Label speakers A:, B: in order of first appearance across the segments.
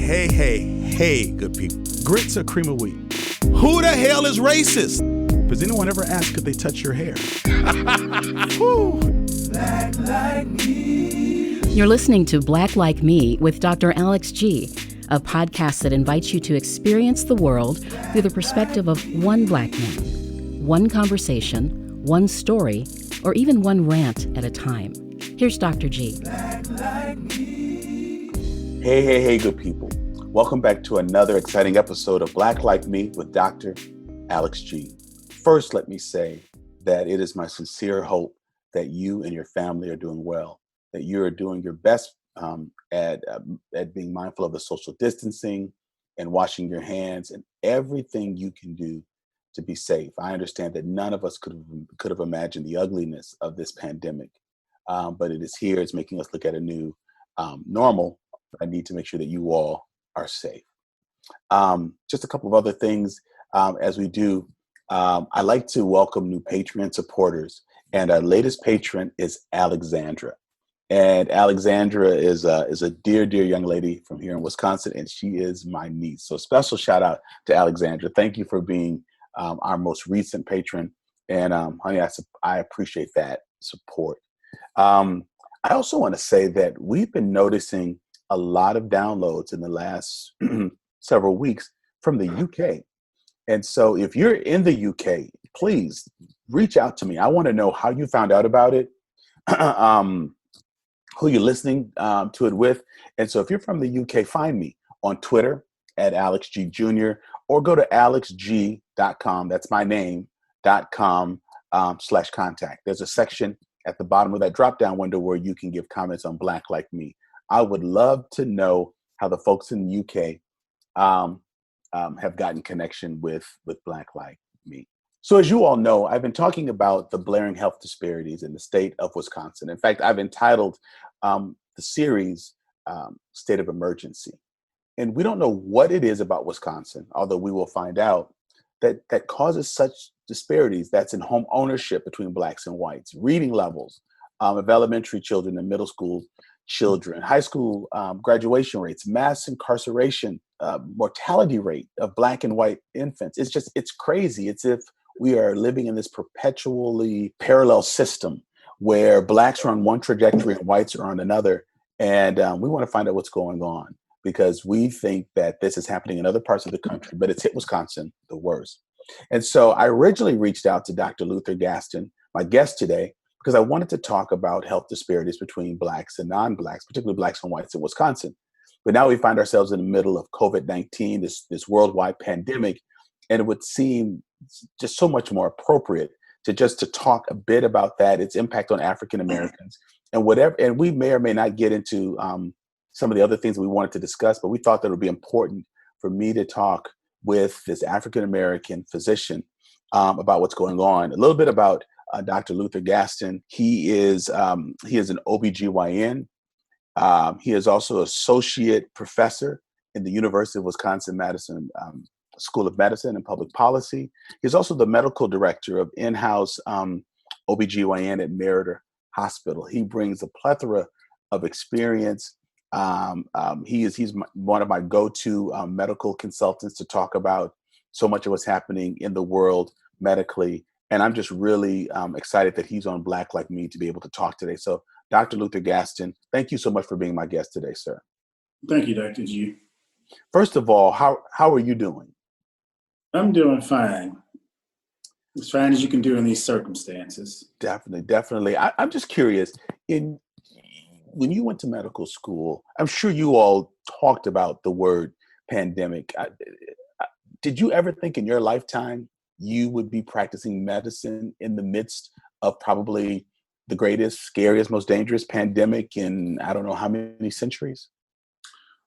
A: Hey, good people. Grits or cream of wheat? Who the hell is racist? Does anyone ever ask if they touch your hair?
B: Black Like Me.
C: You're listening to Black Like Me with Dr. Alex G., a podcast that invites you to experience the world through the perspective of one black man, one conversation, one story, or even one rant at a time. Here's Dr. G.
B: Black Like Me.
A: Hey, good people. Welcome back to another exciting episode of Black Like Me with Dr. Alex G. First, let me say that it is my sincere hope that you and your family are doing well, that you are doing your best at being mindful of the social distancing and washing your hands and everything you can do to be safe. I understand that none of us could have imagined the ugliness of this pandemic, but it is here. It's making us look at a new normal. I need to make sure that you all are safe. Just a couple of other things as we do. I like to welcome new Patreon supporters, and our latest patron is Alexandra. And Alexandra is a dear young lady from here in Wisconsin, and she is my niece. So special shout out to Alexandra. Thank you for being our most recent patron, and honey, I appreciate that support. I also want to say that we've been noticing a lot of downloads in the last several weeks from the UK. And so if you're in the UK, please reach out to me. I want to know how you found out about it, who you're listening to it with. And so if you're from the UK, find me on Twitter at Alex G Jr. or go to alexg.com. That's my name, .com/contact. There's a section at the bottom of that drop-down window where you can give comments on Black Like Me. I would love to know how the folks in the UK have gotten connection with Black Like Me. So as you all know, I've been talking about the blaring health disparities in the state of Wisconsin. In fact, I've entitled the series State of Emergency. And we don't know what it is about Wisconsin, although we will find out, that causes such disparities. That's in home ownership between blacks and whites, reading levels of elementary children and middle school children, high school graduation rates, mass incarceration, mortality rate of black and white infants. It's crazy. It's if we are living in this perpetually parallel system where blacks are on one trajectory and whites are on another. And we want to find out what's going on because we think that this is happening in other parts of the country, but it's hit Wisconsin the worst. And so I originally reached out to Dr. Luther Gaston, my guest today, because I wanted to talk about health disparities between blacks and non-blacks, particularly blacks and whites in Wisconsin. But now we find ourselves in the middle of COVID-19, this worldwide pandemic, and it would seem just so much more appropriate to talk a bit about that, its impact on African Americans, and whatever. And we may or may not get into some of the other things that we wanted to discuss, but we thought that it would be important for me to talk with this African American physician about what's going on. A little bit about Dr. Luther Gaston. He is an OBGYN. He is also associate professor in the University of Wisconsin-Madison School of Medicine and Public Policy. He's also the medical director of in-house OBGYN at Meriter Hospital. He brings a plethora of experience. He's one of my go-to medical consultants to talk about so much of what's happening in the world medically. And I'm just really excited that he's on Black Like Me to be able to talk today. So Dr. Luther Gaston, thank you so much for being my guest today, sir.
D: Thank you, Dr. G.
A: First of all, how are you doing?
D: I'm doing fine. As fine as you can do in these circumstances.
A: Definitely. I'm just curious, when you went to medical school, I'm sure you all talked about the word pandemic. Did you ever think in your lifetime you would be practicing medicine in the midst of probably the greatest, scariest, most dangerous pandemic in I don't know how many centuries?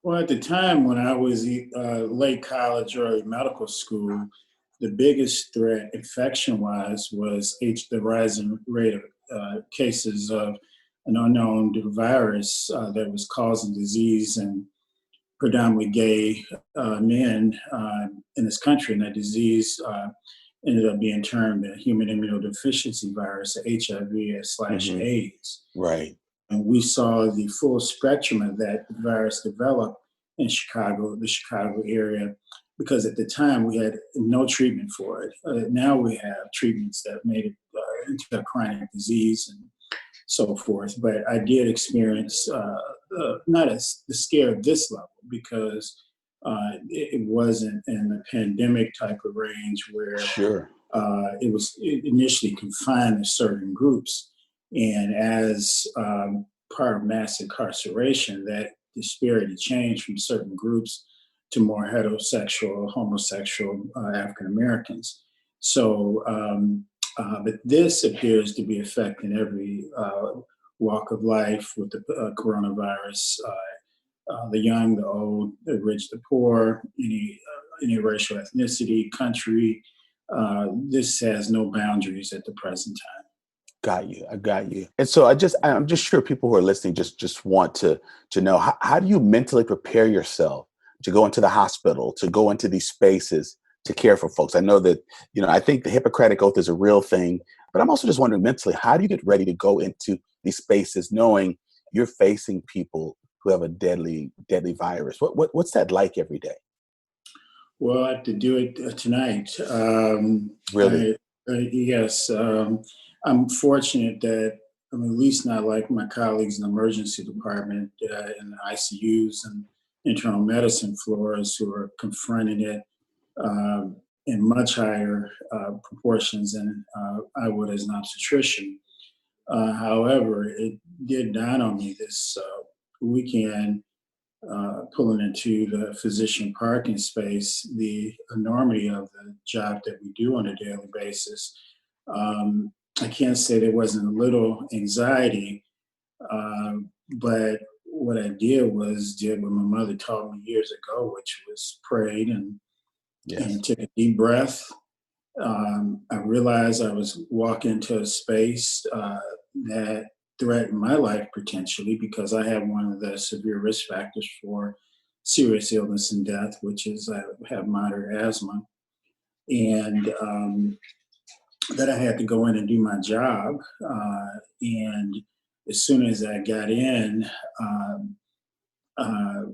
D: Well, at the time when I was late college, early medical school, the biggest threat infection-wise was the rising rate of cases of an unknown virus that was causing disease in predominantly gay men in this country. And that disease ended up being termed the human immunodeficiency virus, HIV/AIDS.
A: Right.
D: And we saw the full spectrum of that virus develop in Chicago, the Chicago area, because at the time we had no treatment for it. Now we have treatments that made it into a chronic disease and so forth. But I did experience not the scare of this level, because it wasn't in the pandemic type of range where
A: Sure.
D: it was initially confined to certain groups. And as part of mass incarceration, that disparity changed from certain groups to more heterosexual, homosexual African Americans. So, but this appears to be affecting every walk of life with the coronavirus. The young, the old, the rich, the poor, any racial ethnicity, country. This has no boundaries at the present time.
A: Got you. I got you. And so I'm just sure people who are listening just want to know, how do you mentally prepare yourself to go into the hospital, to go into these spaces to care for folks? I know that, I think the Hippocratic Oath is a real thing, but I'm also just wondering mentally, how do you get ready to go into these spaces knowing you're facing people who have a deadly virus? What's that like every day?
D: Well, I have to do it tonight.
A: Really?
D: Yes. I'm fortunate that I'm at least not like my colleagues in the emergency department, in the ICUs and internal medicine floors, who are confronting it in much higher proportions than I would as an obstetrician. However, it did dawn on me this weekend, pulling into the physician parking space, the enormity of the job that we do on a daily basis. I can't say there wasn't a little anxiety, but what I did what my mother taught me years ago, which was prayed and take a deep breath. I realized I was walking into a space that threatened my life potentially, because I have one of the severe risk factors for serious illness and death, which is I have moderate asthma. And that I had to go in and do my job. And as soon as I got in, uh,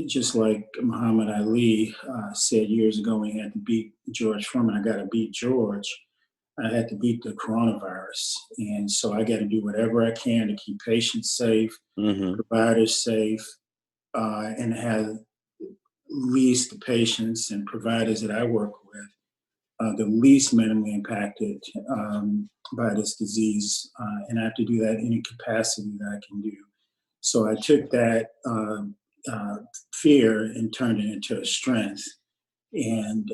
D: just like Muhammad Ali said years ago, when he had to beat George Foreman, I got to beat George. I had to beat the coronavirus. And so I got to do whatever I can to keep patients safe, providers safe, and have least the patients and providers that I work with the least minimally impacted by this disease. And I have to do that in any capacity that I can do. So I took that fear and turned it into a strength. And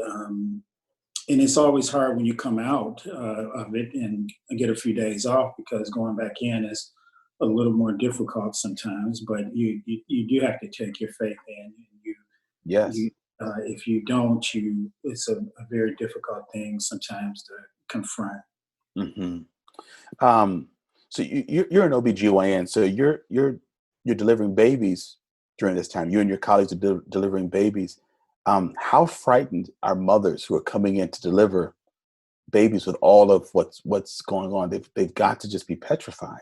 D: it's always hard when you come out of it and get a few days off, because going back in is a little more difficult sometimes. But you do have to take your faith in.
A: Yes.
D: If you don't, it's a very difficult thing sometimes to confront.
A: Mm-hmm. So you're an OBGYN, so you're delivering babies during this time. You and your colleagues are delivering babies. How frightened are mothers who are coming in to deliver babies with all of what's going on? They've got to just be petrified.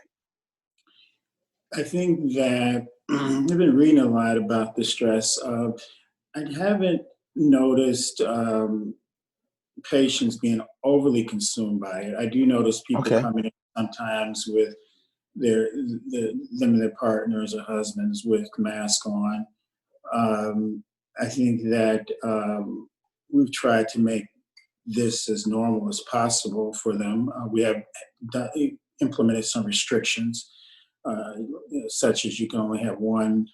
D: I think that I've been reading a lot about the stress. I haven't noticed patients being overly consumed by it. I do notice people coming in sometimes with them and their partners or husbands with masks on. I think that we've tried to make this as normal as possible for them. We have implemented some restrictions, such as you can only have one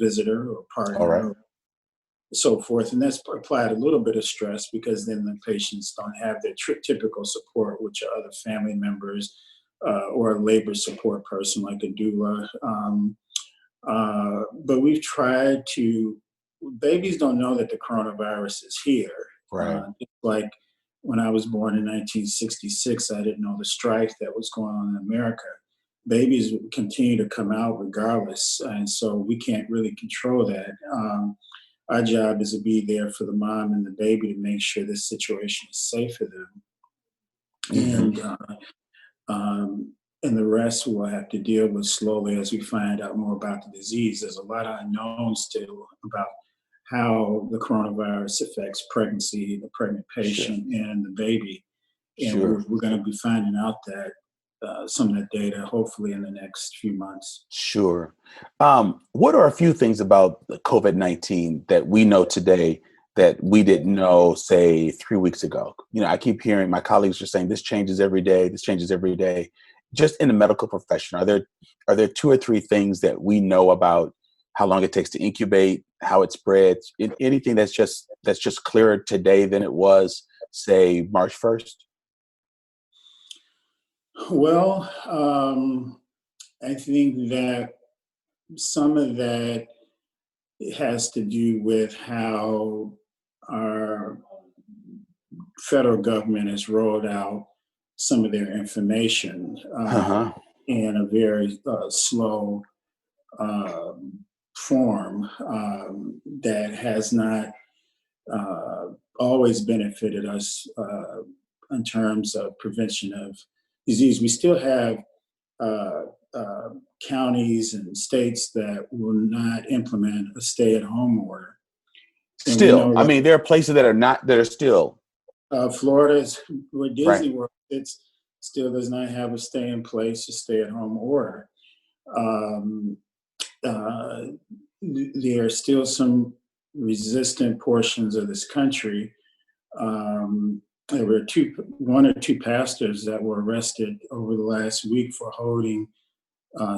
D: visitor or partner.
A: All right.
D: So forth, and that's applied a little bit of stress, because then the patients don't have their typical support, which are other family members or a labor support person like a doula. But we've tried to. Babies don't know that the coronavirus is here.
A: Right.
D: Like when I was born in 1966, I didn't know the strife that was going on in America. Babies continue to come out regardless, and so we can't really control that. Our job is to be there for the mom and the baby to make sure this situation is safe for them. And the rest we'll have to deal with slowly as we find out more about the disease. There's a lot of unknowns still about how the coronavirus affects pregnancy, the pregnant patient, and the baby. And we're going to be finding out that some of that data, hopefully in the next few months.
A: Sure. What are a few things about the COVID-19 that we know today that we didn't know, say, 3 weeks ago? You know, I keep hearing my colleagues are saying this changes every day. This changes every day. Just in the medical profession, are there 2 or 3 things that we know about how long it takes to incubate, how it spreads, anything that's just clearer today than it was, say, March 1st?
D: Well, I think that some of that has to do with how our federal government has rolled out some of their information in a very slow form that has not always benefited us in terms of prevention of disease. We still have counties and states that will not implement a stay-at-home order. And
A: Still, I mean, there are places that are still.
D: Florida's where Disney
A: Right.
D: World, it still does not have a stay-in-place or stay-at-home order. There are still some resistant portions of this country. There were 1 or 2 pastors that were arrested over the last week for holding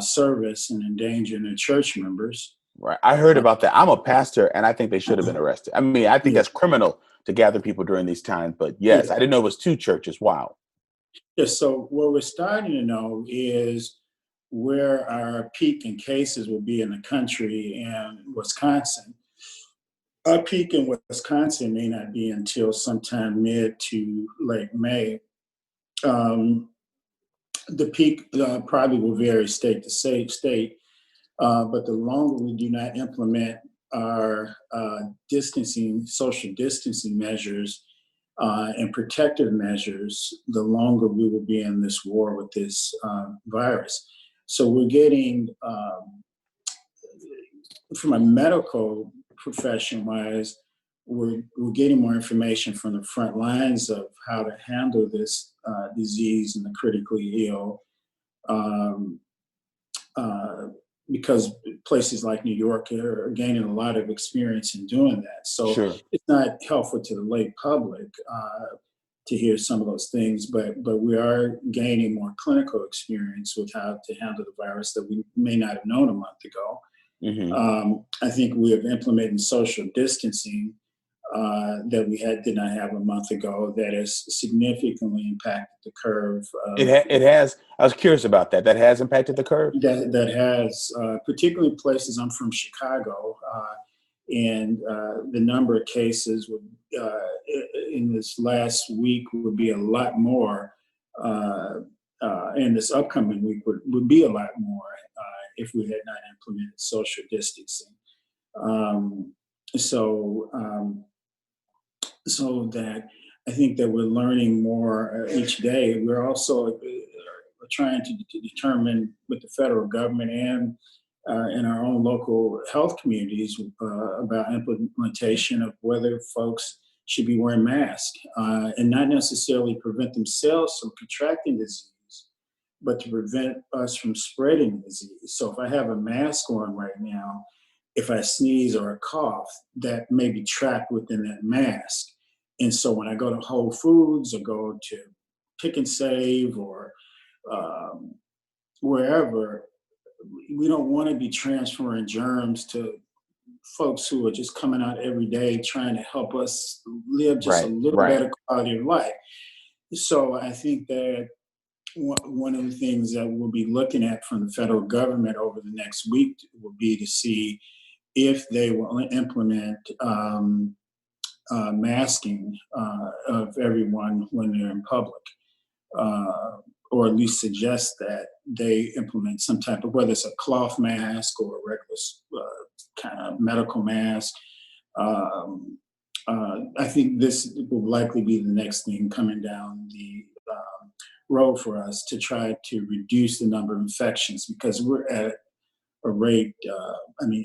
D: service and endangering their church members.
A: Right. I heard about that. I'm a pastor, and I think they should have been arrested. I mean, I think
D: Yeah.
A: that's criminal to gather people during these times. But yes,
D: Yeah.
A: I didn't know it was 2 churches. Wow.
D: Yeah, so what we're starting to know is where our peak in cases will be in the country and Wisconsin. Our peak in Wisconsin may not be until sometime mid to late May. The peak probably will vary state to state, but the longer we do not implement our social distancing measures and protective measures, the longer we will be in this war with this virus. So we're getting, from a medical profession wise, we're getting more information from the front lines of how to handle this disease and the critically ill. Because places like New York are gaining a lot of experience in doing that. So
A: Sure.
D: it's not helpful to the lay public to hear some of those things, but we are gaining more clinical experience with how to handle the virus that we may not have known a month ago. I think we have implemented social distancing that we did not have a month ago that has significantly impacted the curve.
A: It has. I was curious about that. That has impacted the curve.
D: That has, particularly places. I'm from Chicago, and the number of cases in this last week would be a lot more, and this upcoming week would be a lot more if we had not implemented social distancing. So that I think that we're learning more each day. We're also trying to determine with the federal government and in our own local health communities about implementation of whether folks should be wearing masks and not necessarily prevent themselves from contracting disease, but to prevent us from spreading disease. So if I have a mask on right now, if I sneeze or a cough, that may be trapped within that mask. And so when I go to Whole Foods or go to Pick and Save or wherever, we don't want to be transferring germs to folks who are just coming out every day trying to help us live just a little better quality of life. So I think that one of the things that we'll be looking at from the federal government over the next week will be to see if they will implement masking of everyone when they're in public, or at least suggest that they implement some type of, whether it's a cloth mask or a regular kind of medical mask. I think this will likely be the next thing coming down the road for us to try to reduce the number of infections, because we're at rate.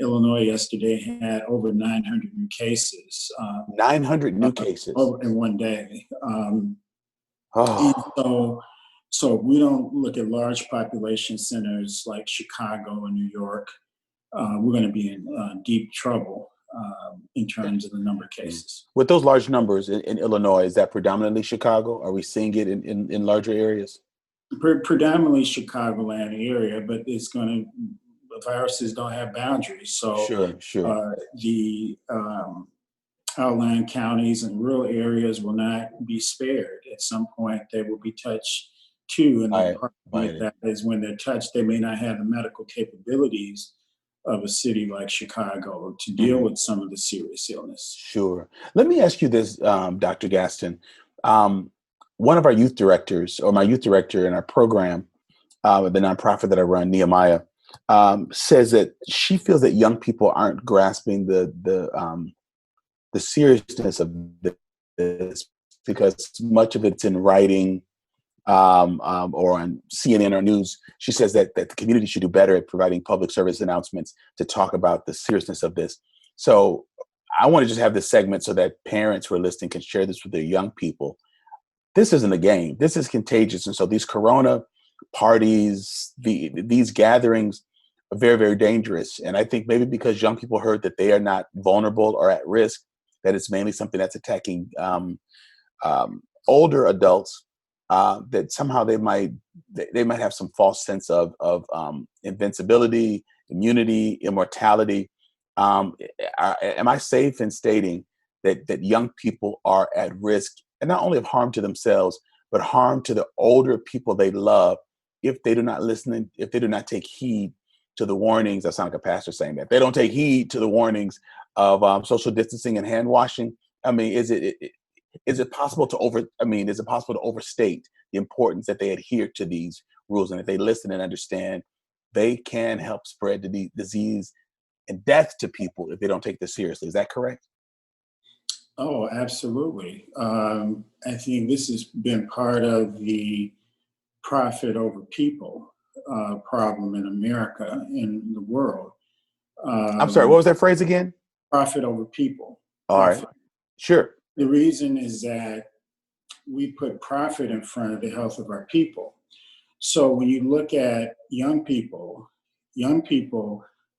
D: Illinois yesterday had over 900 new cases.
A: 900 new cases.
D: In one day. And
A: Oh,
D: so we don't look at large population centers like Chicago and New York. We're going to be in deep trouble in terms of the number of cases.
A: with those large numbers in Illinois, is that predominantly Chicago? Are we seeing it in larger areas?
D: Predominantly Chicagoland area, but viruses don't have boundaries. So
A: Sure.
D: The outlying counties and rural areas will not be spared. At some point, they will be touched too. And the problem with that is when they're touched, they may not have the medical capabilities of a city like Chicago to deal with some of the serious illness.
A: Sure. Let me ask you this, Dr. Gaston. One of our youth directors, or my youth director in our program, the nonprofit that I run, Nehemiah, says that she feels that young people aren't grasping the seriousness of this because much of it's in writing or on CNN or news. She says that the community should do better at providing public service announcements to talk about the seriousness of this. So I want to just have this segment so that parents who are listening can share this with their young people. This isn't a game. This is contagious. And so these corona parties, these gatherings are very, very dangerous. And I think maybe because young people heard that they are not vulnerable or at risk, that it's mainly something that's attacking older adults, that somehow they might have some false sense of invincibility, immunity, immortality. Am I safe in stating that young people are at risk, and not only of harm to themselves, but harm to the older people they love if they do not listen, if they do not take heed to the warnings? I sound like a pastor saying that. They don't take heed to the warnings of social distancing and hand washing. I mean, is it possible to overstate the importance that they adhere to these rules? And if they listen and understand, they can help spread the disease and death to people if they don't take this seriously. Is that correct?
D: Oh, absolutely. I think this has been part of the profit over people problem in America, in the world.
A: I'm sorry, what was that phrase again?
D: Profit over people.
A: All right. Sure.
D: The reason is that we put profit in front of the health of our people. So when you look at young people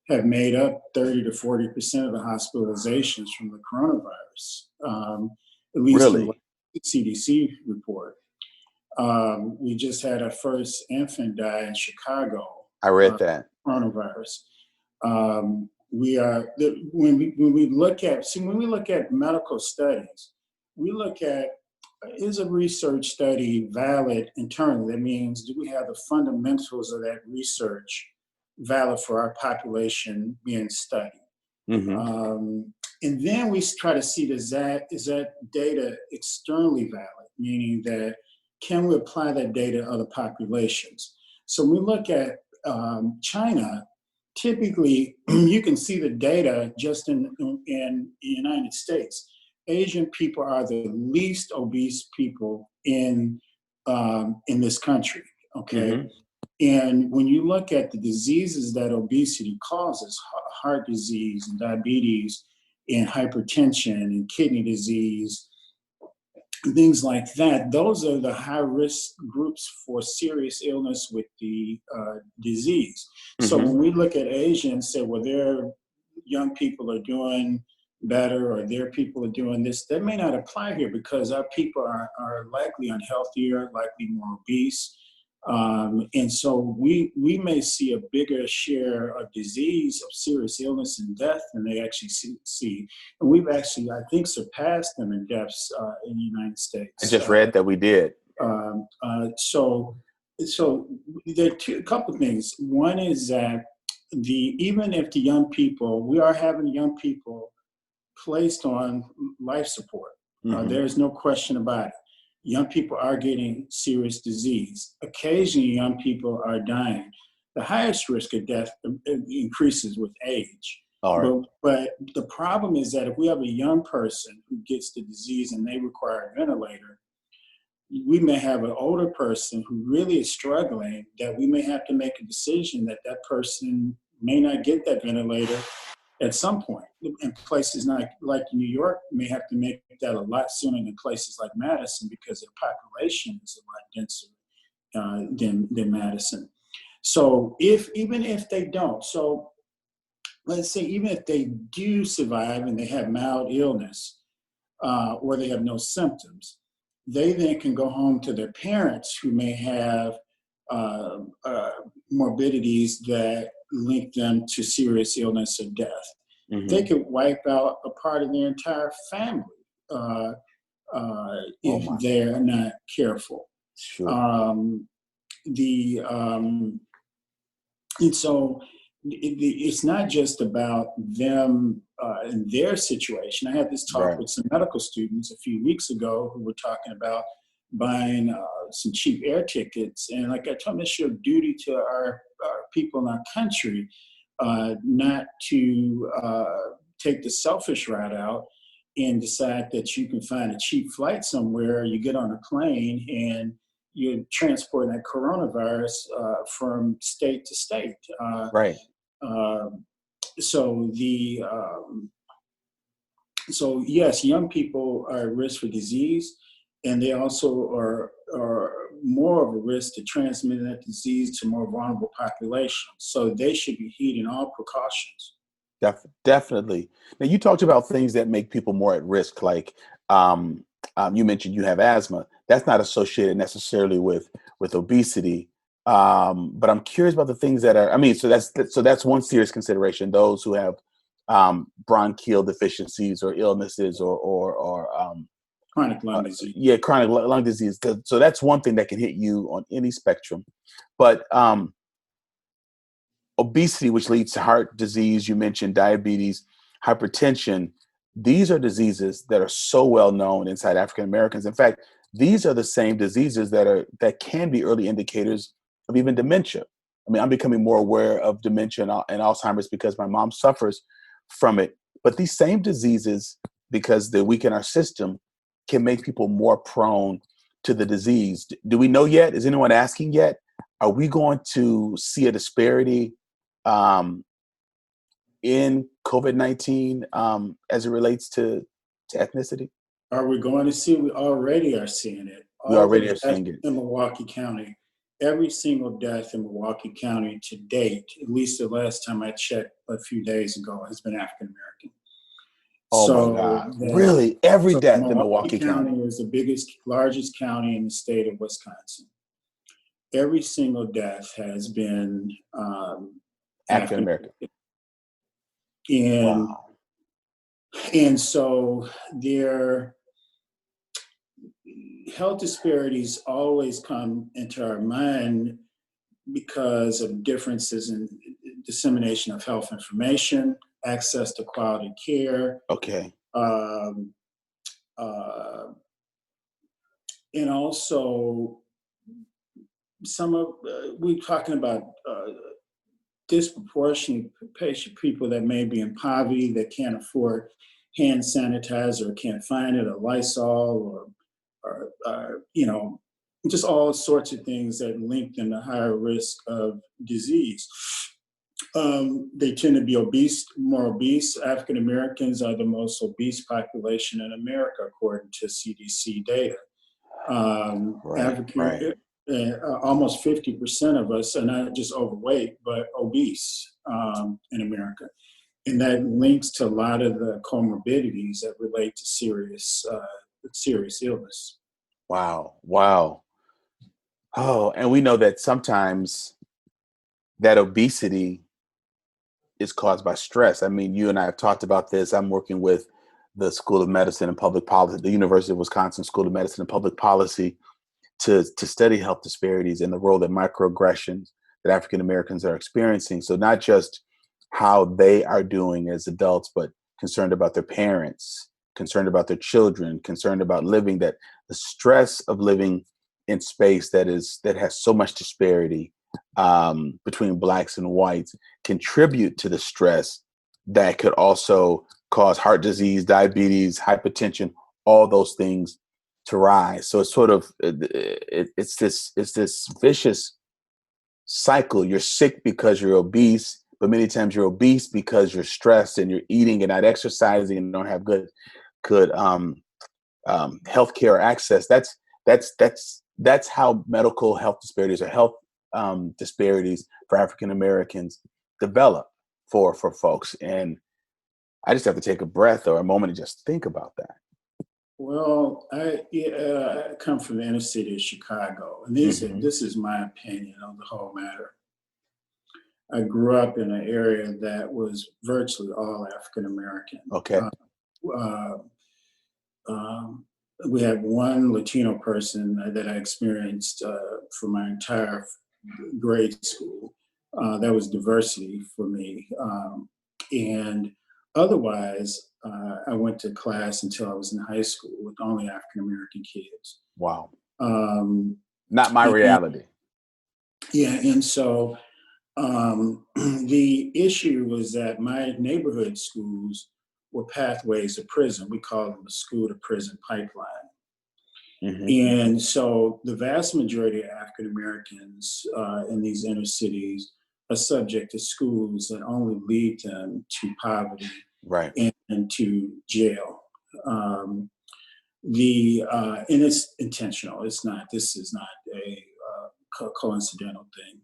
D: have made up 30 to 40% of the hospitalizations from the coronavirus, at least in the CDC report. We just had our first infant die in Chicago.
A: I read that.
D: Coronavirus. When we look at medical studies, we look at, is a research study valid internally? That means, do we have the fundamentals of that research valid for our population being studied?
A: Mm-hmm.
D: And then we try to see, is that data externally valid? Meaning that, can we apply that data to other populations? So we look at China. Typically, you can see the data just in the United States. Asian people are the least obese people in this country. Okay,
A: Mm-hmm.
D: and when you look at the diseases that obesity causes, heart disease and diabetes and hypertension and kidney disease, things like that, those are the high-risk groups for serious illness with the disease. Mm-hmm. So when we look at Asia and say, well, their young people are doing better or their people are doing this, that may not apply here because our people are likely unhealthier, likely more obese. And so we may see a bigger share of disease, of serious illness and death than they actually see. And we've actually, I think, surpassed them in deaths in the United States.
A: I just read that we did.
D: So there are a couple of things. One is that even if the young people, we are having young people placed on life support.
A: Mm-hmm.
D: There's no question about it. Young people are getting serious disease. Occasionally, young people are dying. The highest risk of death increases with age.
A: All right.
D: But the problem is that if we have a young person who gets the disease and they require a ventilator, we may have an older person who really is struggling, that we may have to make a decision that person may not get that ventilator at some point. And places like New York may have to make that a lot sooner than places like Madison because their population is a lot denser than Madison. So even if they don't, so let's say even if they do survive and they have mild illness or they have no symptoms, they then can go home to their parents who may have morbidities that link them to serious illness or death.
A: Mm-hmm.
D: They could wipe out a part of their entire family if they're not careful.
A: Sure.
D: And so it's not just about them and their situation. I had this talk with some medical students a few weeks ago who were talking about buying some cheap air tickets. And like I told them, it's your duty to our people in our country not to take the selfish route out and decide that you can find a cheap flight somewhere. You get on a plane and you're transporting that coronavirus from state to state. So yes, young people are at risk for disease, and they also are more of a risk to transmitting that disease to more vulnerable populations. So they should be heeding all precautions.
A: Definitely. Now, you talked about things that make people more at risk, like you mentioned you have asthma. That's not associated necessarily with obesity, but I'm curious about the things that are. I mean, so that's one serious consideration. Those who have bronchial deficiencies or illnesses or
D: chronic lung disease.
A: Chronic lung disease. So that's one thing that can hit you on any spectrum, but obesity, which leads to heart disease, you mentioned diabetes, hypertension. These are diseases that are so well known inside African Americans. In fact, these are the same diseases that can be early indicators of even dementia. I mean, I'm becoming more aware of dementia and Alzheimer's because my mom suffers from it. But these same diseases, because they weaken our system, can make people more prone to the disease. Do we know yet? Is anyone asking yet? Are we going to see a disparity in COVID-19 as it relates to ethnicity?
D: Are we going to see? We already are seeing it.
A: We already are seeing it
D: in Milwaukee County. Every single death in Milwaukee County to date, at least the last time I checked a few days ago, has been African American.
A: Oh my God! Really, every death in Milwaukee County
D: is the largest county in the state of Wisconsin. Every single death has been
A: African American.
D: And so their health disparities always come into our mind because of differences in dissemination of health information, access to quality care.
A: Okay.
D: And also we're talking about disproportionate patient people that may be in poverty, that can't afford hand sanitizer or can't find it, or Lysol, or just all sorts of things that link them to higher risk of disease. They tend to be more obese. African Americans are the most obese population in America, according to CDC data. Almost 50% of us are not just overweight, but obese in America. And that links to a lot of the comorbidities that relate to serious illness.
A: Wow. Oh, and we know that sometimes that obesity is caused by stress. I mean, you and I have talked about this. I'm working with the School of Medicine and Public Policy, the University of Wisconsin School of Medicine and Public Policy, to study health disparities and the role that microaggressions that African Americans are experiencing. So not just how they are doing as adults, but concerned about their parents, concerned about their children, concerned about living, that the stress of living in space that has so much disparity between blacks and whites contribute to the stress that could also cause heart disease, diabetes, hypertension, all those things to rise. So it's sort of it's this vicious cycle. You're sick because you're obese, but many times you're obese because you're stressed and you're eating and not exercising and don't have good healthcare access. That's how medical health disparities or health disparities for African Americans develop for folks. And I just have to take a breath or a moment and just think about that.
D: Well, I come from the inner city of Chicago, and this is my opinion on the whole matter. I grew up in an area that was virtually all African American.
A: Okay.
D: We had one Latino person that I experienced for my entire grade school. That was diversity for me. And otherwise, I went to class until I was in high school with only African American kids.
A: Wow. Not my reality.
D: Yeah, and so the issue was that my neighborhood schools were pathways to prison. We call them a school to prison pipeline. And so the vast majority of African Americans in these inner cities are subject to schools that only lead them to poverty,
A: right,
D: and to jail. And it's intentional. It's not. This is not a coincidental thing.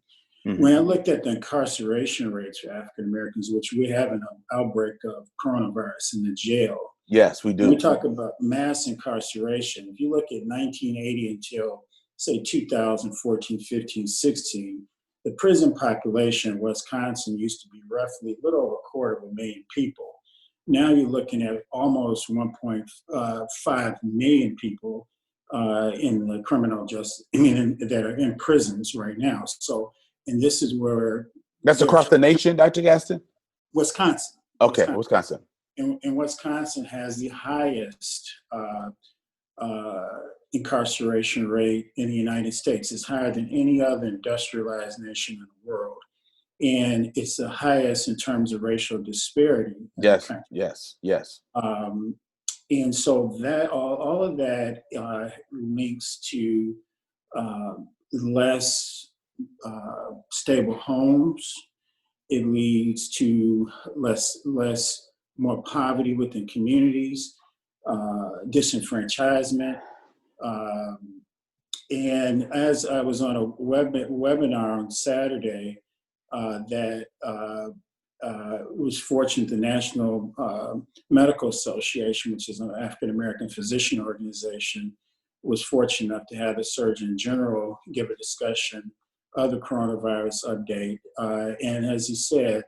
D: When I looked at the incarceration rates for African Americans, which we have an outbreak of coronavirus in the jail.
A: Yes, we do.
D: When we talk about mass incarceration, if you look at 1980 until, say, 2014, 15, 16, the prison population in Wisconsin used to be roughly a little over 250,000 people. Now you're looking at almost 1.5 million people in the criminal justice, that are in prisons right now. So, and this is where...
A: That's across the nation, Dr. Gaston?
D: Wisconsin.
A: Okay, Wisconsin.
D: And Wisconsin has the highest incarceration rate in the United States. It's higher than any other industrialized nation in the world. And it's the highest in terms of racial disparity.
A: Yes.
D: And so that all of that links to less stable homes. It leads to more poverty within communities, disenfranchisement. And as I was on a webinar on Saturday, that was fortunate, the National Medical Association, which is an African American physician organization, was fortunate enough to have the Surgeon General give a discussion of the coronavirus update. And as he said,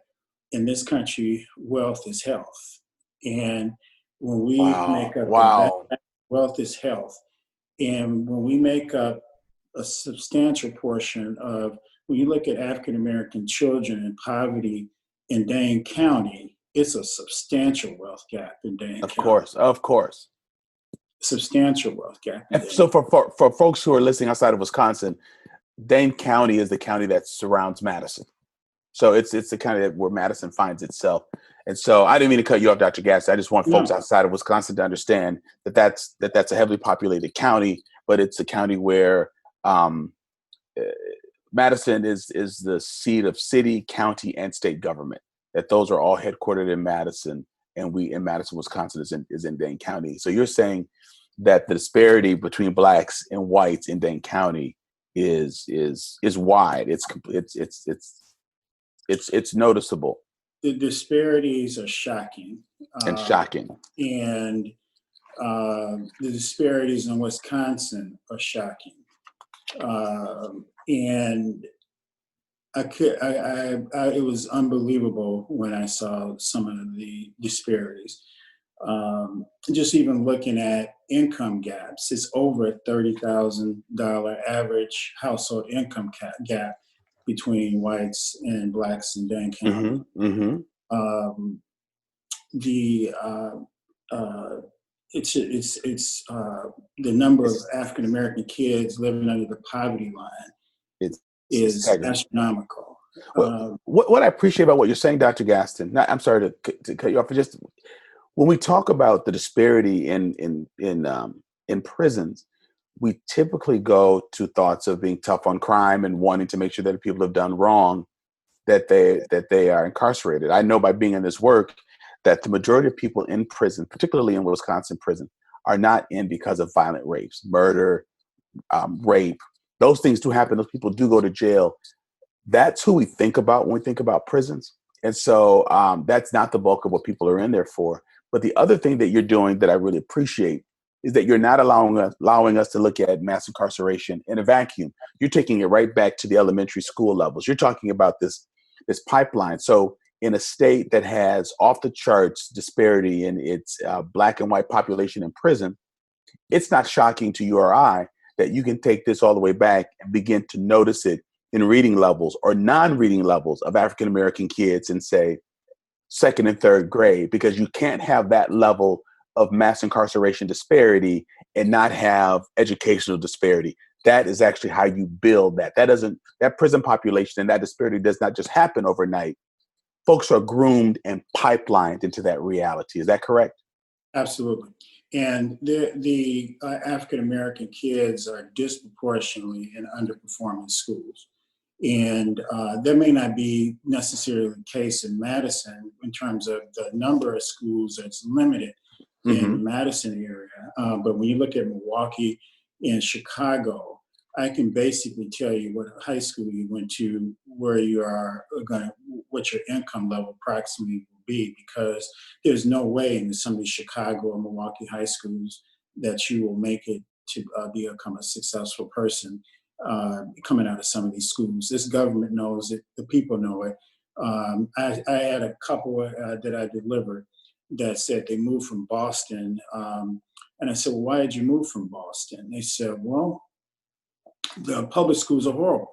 D: in this country, wealth is health. And when we make up wealth is health. And when we make up a substantial portion of, when you look at African American children in poverty in Dane County, it's a substantial wealth gap in Dane County.
A: Of course.
D: Substantial wealth gap.
A: And so for folks who are listening outside of Wisconsin, Dane County is the county that surrounds Madison. So it's the county where Madison finds itself. And so I didn't mean to cut you off, Dr. Gaston. I just want folks outside of Wisconsin to understand that's a heavily populated county, but it's a county where Madison is the seat of city, county, and state government. That those are all headquartered in Madison, and we in Madison, Wisconsin is in Dane County. So you're saying that the disparity between blacks and whites in Dane County is wide. It's noticeable.
D: The disparities are shocking.
A: And shocking.
D: And the disparities in Wisconsin are shocking. And it was unbelievable when I saw some of the disparities. Just even looking at income gaps, it's over a $30,000 average household income gap between whites and blacks in Dane County. It's the number of African American kids living under the poverty line is astronomical.
A: Well, what I appreciate about what you're saying, Dr. Gaston, I'm sorry to cut you off, but just when we talk about the disparity in prisons, we typically go to thoughts of being tough on crime and wanting to make sure that people have done wrong. that they are incarcerated. I know by being in this work that the majority of people in prison, particularly in Wisconsin prison, are not in because of violent rapes, murder, rape. Those things do happen. Those people do go to jail. That's who we think about when we think about prisons. And so that's not the bulk of what people are in there for. But the other thing that you're doing that I really appreciate is that you're not allowing us to look at mass incarceration in a vacuum. You're taking it right back to the elementary school levels. You're talking about this pipeline. So in a state that has off the charts disparity in its Black and white population in prison, it's not shocking to you or I that you can take this all the way back and begin to notice it in reading levels or non-reading levels of African American kids in, say, second and third grade, because you can't have that level of mass incarceration disparity and not have educational disparity. That is actually how you build that. That prison population and that disparity does not just happen overnight. Folks are groomed and pipelined into that reality. Is that correct?
D: Absolutely. And the African American kids are disproportionately in underperforming schools. And that may not be necessarily the case in Madison in terms of the number of schools that's limited in the Madison area. But when you look at Milwaukee and Chicago, I can basically tell you what high school you went to, where you are what your income level approximately will be, because there's no way in some of these Chicago or Milwaukee high schools that you will make it to become a successful person coming out of some of these schools. This government knows it, the people know it. I had a couple that I delivered that said they moved from Boston. And I said, well, why did you move from Boston? They said, well, the public schools are horrible,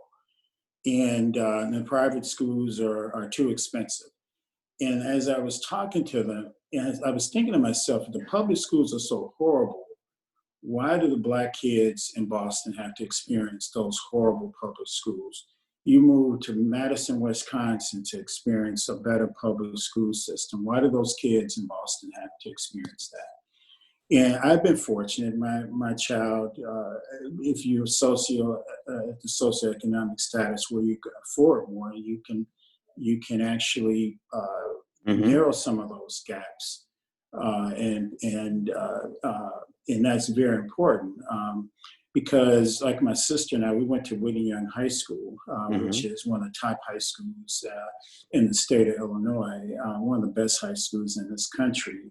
D: and the private schools are too expensive. And as I was talking to them, and I was thinking to myself, if the public schools are so horrible, why do the Black kids in Boston have to experience those horrible public schools? You moved to Madison, Wisconsin to experience a better public school system. Why do those kids in Boston have to experience that? And I've been fortunate. My child, if you're the socioeconomic status where you can afford more, you can actually narrow some of those gaps, and that's very important because, like my sister and I, we went to Whitney Young High School, which is one of the top high schools in the state of Illinois, one of the best high schools in this country.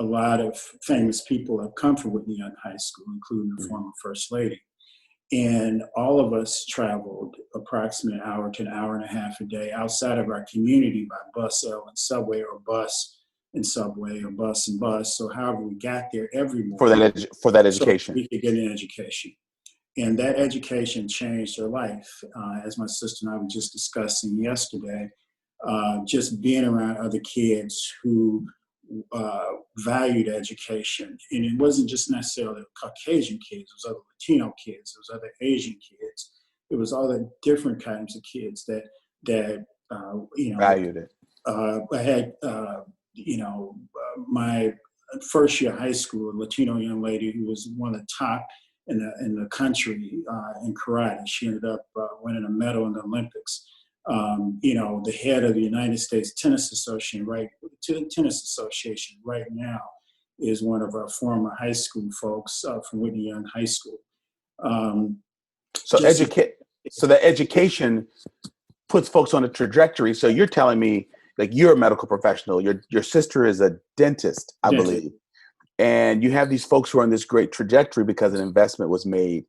D: A lot of famous people have come from Whitney Young High School, including the former First Lady. And all of us traveled approximately an hour to an hour and a half a day outside of our community by bus and subway, or bus and subway, or bus and bus. So however we got there every morning.
A: For that education.
D: So we could get an education. And that education changed their life. As my sister and I were just discussing yesterday, just being around other kids who valued education. And it wasn't just necessarily Caucasian kids, it was other Latino kids, it was other Asian kids, it was all the different kinds of kids that
A: valued it.
D: I had, my first year of high school, a Latino young lady who was one of the top in the country in karate. She ended up winning a medal in the Olympics. The head of the United States Tennis Association right now is one of our former high school folks from Whitney Young High School.
A: So the education puts folks on a trajectory. So you're telling me, like, you're a medical professional. Your sister is a dentist, I believe, and you have these folks who are on this great trajectory because an investment was made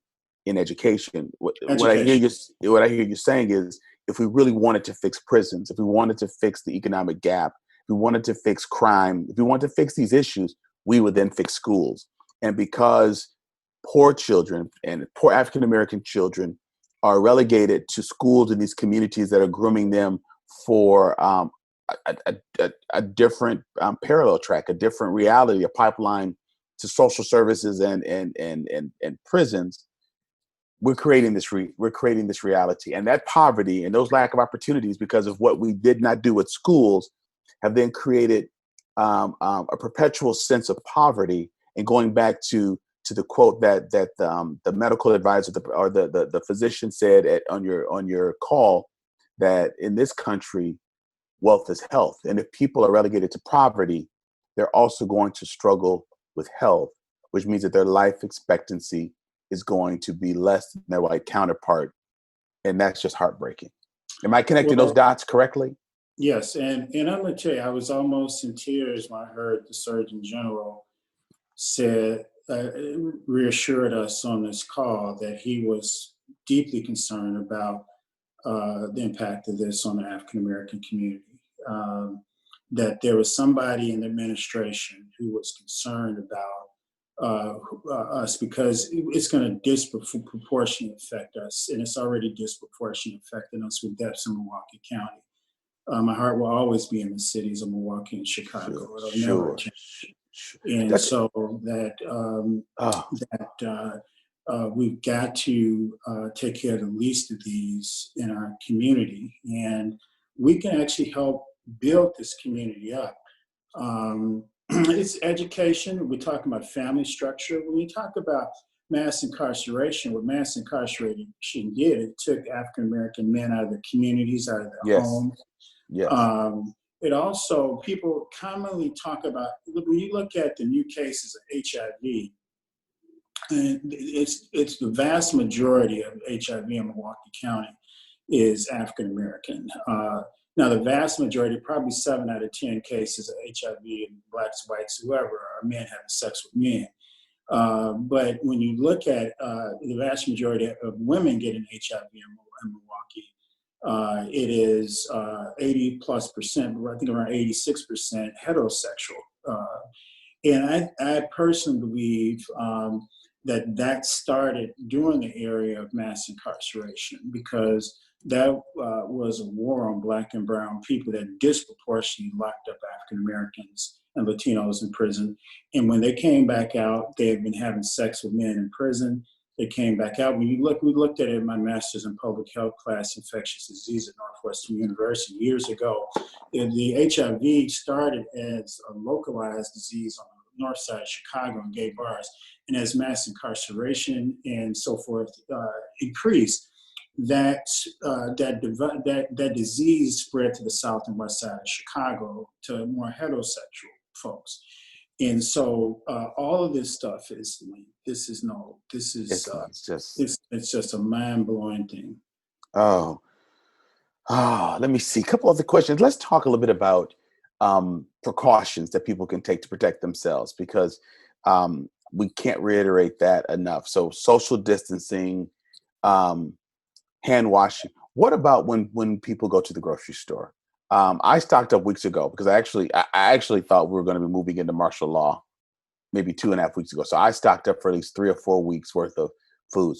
A: in education. What I hear you saying is, if we really wanted to fix prisons, if we wanted to fix the economic gap, if we wanted to fix crime, if we wanted to fix these issues, we would then fix schools. And because poor children and poor African American children are relegated to schools in these communities that are grooming them for a different parallel track, a different reality, a pipeline to social services and prisons, we're creating this reality. And that poverty and those lack of opportunities, because of what we did not do at schools, have then created a perpetual sense of poverty and going back to to the quote that the medical advisor or the physician said on your call, that in this country, wealth is health, and if people are relegated to poverty, they're also going to struggle with health, which means that their life expectancy is going to be less than their white counterpart, and that's just heartbreaking. Am I connecting those dots correctly?
D: Yes, and I'm going to tell you, I was almost in tears when I heard the Surgeon General said, reassured us on this call that he was deeply concerned about the impact of this on the African American community. That there was somebody in the administration who was concerned about us because it's going to disproportionately affect us, and it's already disproportionately affecting us with deaths in Milwaukee County. My heart will always be in the cities of Milwaukee and Chicago. It'll never change. And so that we've got to take care of the least of these in our community, and we can actually help build this community up. It's education. We're talking about family structure. When you talk about mass incarceration, what mass incarceration did, it took African American men out of the communities, out of their homes.
A: Yes.
D: It also, people commonly talk about, when you look at the new cases of HIV, and it's the vast majority of HIV in Milwaukee County is African American. Now, the vast majority, probably 7 out of 10 cases of HIV in blacks, whites, whoever, are men having sex with men. But when you look at the vast majority of women getting HIV in Milwaukee, it is 80+%, I think around 86% heterosexual. And I personally believe that started during the era of mass incarceration, because that was a war on Black and brown people that disproportionately locked up African Americans and Latinos in prison. And when they came back out, they had been having sex with men in prison. They came back out. We looked at it in my master's in public health class, infectious disease at Northwestern University years ago. The HIV started as a localized disease on the north side of Chicago in gay bars. And as mass incarceration and so forth increased, that disease spread to the south and west side of Chicago to more heterosexual folks. And so all of this stuff is just a mind-blowing thing.
A: Let me see. A couple other questions. Let's talk a little bit about precautions that people can take to protect themselves, because we can't reiterate that enough. So social distancing, hand washing. What about when people go to the grocery store? I stocked up weeks ago because I actually thought we were going to be moving into martial law maybe 2.5 weeks ago. So I stocked up for at least 3 or 4 weeks worth of food.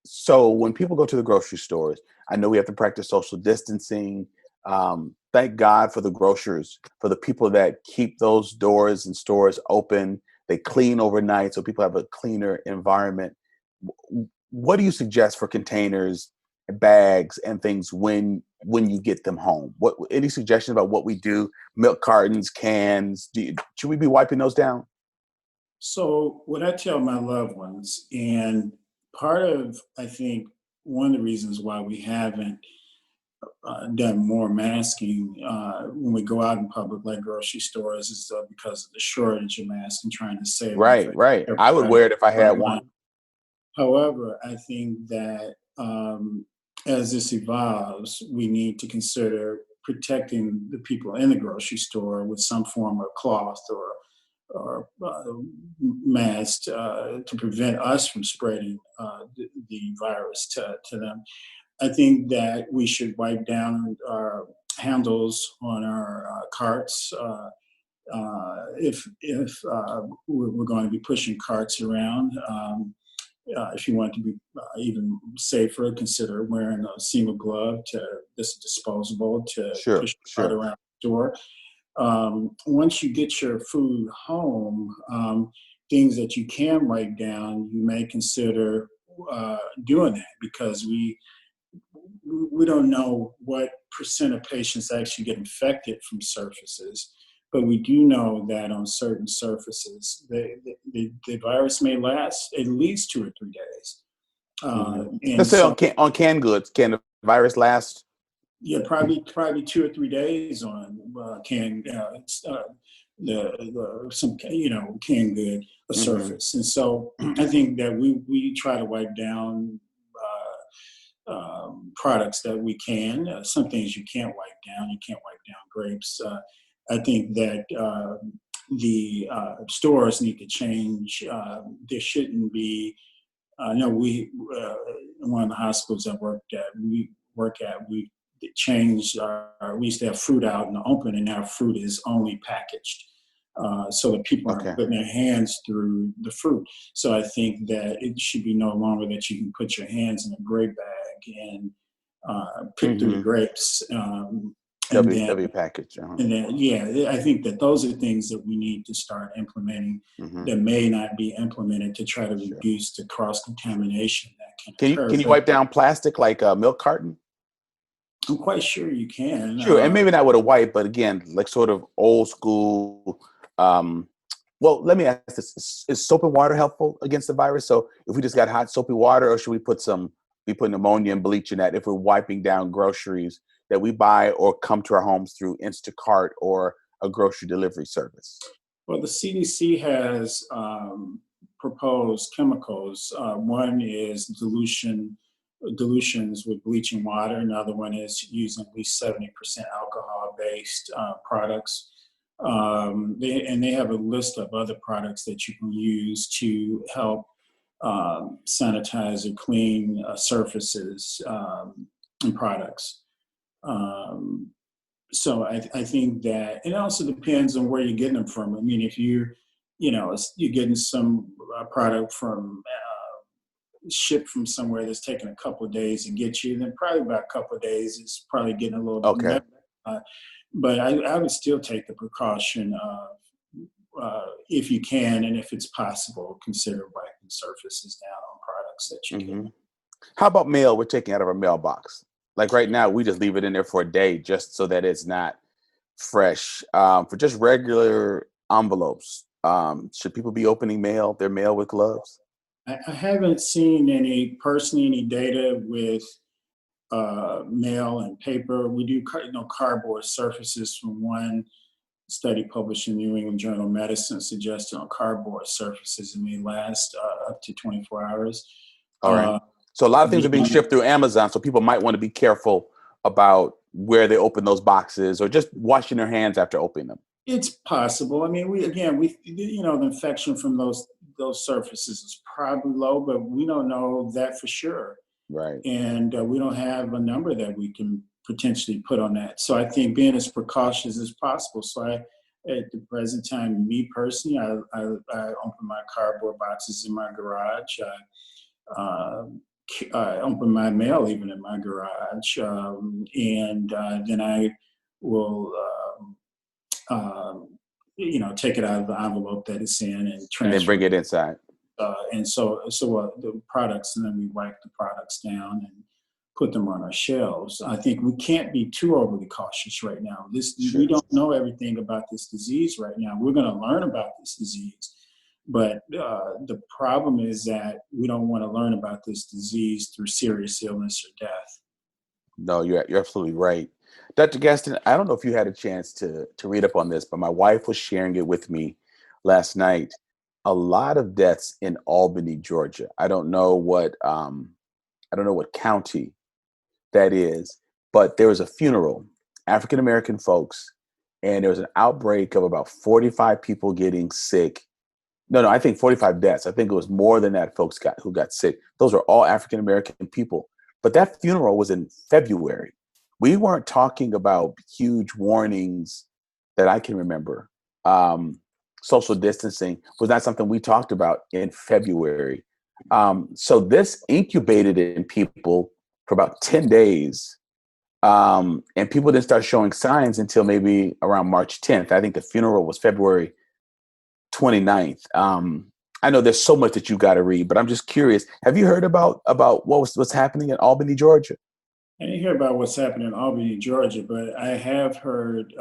A: So when people go to the grocery stores, I know we have to practice social distancing. Thank God for the grocers, for the people that keep those doors and stores open. They clean overnight so people have a cleaner environment. What do you suggest for containers, bags, and things when you get them home? Any suggestions about what we do? Milk cartons, cans, should we be wiping those down?
D: So what I tell my loved ones, and part of, I think, one of the reasons why we haven't done more masking when we go out in public, like grocery stores, is because of the shortage of masks and trying to save.
A: Right. I would wear it if I had one.
D: However, I think that as this evolves, we need to consider protecting the people in the grocery store with some form of cloth or mask to prevent us from spreading the virus to them. I think that we should wipe down our handles on our carts. If we're going to be pushing carts around, if you want to be even safer, consider wearing a single glove this is disposable to push the cart around the store. Once you get your food home, things that you can write down, you may consider doing that, because we don't know what % of patients actually get infected from surfaces. but we do know that on certain surfaces, the virus may last at least 2 or 3 days. And
A: Let's say
D: so,
A: on canned goods, can the virus last?
D: yeah, probably 2 or 3 days on canned some canned good a surface. And so I think that we try to wipe down products that we can. Some things you can't wipe down. You can't wipe down grapes. I think that the stores need to change. There shouldn't be. No, we in one of the hospitals I work at, we changed we used to have fruit out in the open, and now fruit is only packaged, so that people aren't putting their hands through the fruit. So I think that it should be no longer that you can put your hands in a grape bag and pick through the grapes.
A: They'll be packaged.
D: And then, yeah, I think that those are things that we need to start implementing that may not be implemented to try to reduce the cross-contamination that can occur.
A: Can you wipe down plastic like a milk carton?
D: I'm quite sure you can.
A: Sure, and maybe not with a wipe, but again, like sort of old school. Well, let me ask this: is soap and water helpful against the virus? So if we just got hot soapy water, or should we put ammonia and bleach in that if we're wiping down groceries that we buy or come to our homes through Instacart or a grocery delivery service?
D: Well, the CDC has proposed chemicals. One is dilutions with bleaching water. Another one is using at least 70% alcohol-based products. They have a list of other products that you can use to help sanitize or clean surfaces and products. So I think that it also depends on where you're getting them from. I mean, if you're getting some product from shipped from somewhere that's taking a couple of days to get you, then probably about a couple of days it's probably getting a little bit better. But I would still take the precaution of, if you can and if it's possible, consider wiping surfaces down on products that you get.
A: How about mail we're taking out of our mailbox? Like right now, we just leave it in there for a day just so that it's not fresh. For just regular envelopes, should people be opening their mail with gloves?
D: I haven't seen any data with mail and paper. We do cardboard surfaces from one study published in the New England Journal of Medicine suggesting on cardboard surfaces it may last up to 24 hours.
A: All right. So a lot of things are being shipped through Amazon, so people might want to be careful about where they open those boxes or just washing their hands after opening them.
D: It's possible. I mean, the infection from those surfaces is probably low, but we don't know that for sure.
A: Right.
D: And we don't have a number that we can potentially put on that. So I think being as precautious as possible. So at the present time, me personally, I open my cardboard boxes in my garage. I open my mail even in my garage, and then I will, take it out of the envelope that it's in and transfer.
A: And then bring it inside.
D: And so the products, and then we wipe the products down and put them on our shelves. I think we can't be too overly cautious right now. We don't know everything about this disease right now. We're going to learn about this disease. But the problem is that we don't want to learn about this disease through serious illness or death.
A: No, you're absolutely right. Dr. Gaston, I don't know if you had a chance to read up on this, but my wife was sharing it with me last night. A lot of deaths in Albany, Georgia. I don't know what county that is, but there was a funeral, African American folks, and there was an outbreak of about 45 people getting sick. No, I think 45 deaths. I think it was more than that folks who got sick. Those are all African American people. But that funeral was in February. We weren't talking about huge warnings that I can remember. Social distancing was not something we talked about in February. So this incubated in people for about 10 days. And people didn't start showing signs until maybe around March 10th. I think the funeral was February 29th. I know there's so much that you got to read, but I'm just curious. Have you heard about what's happening in Albany, Georgia?
D: I didn't hear about what's happening in Albany, Georgia, but I have heard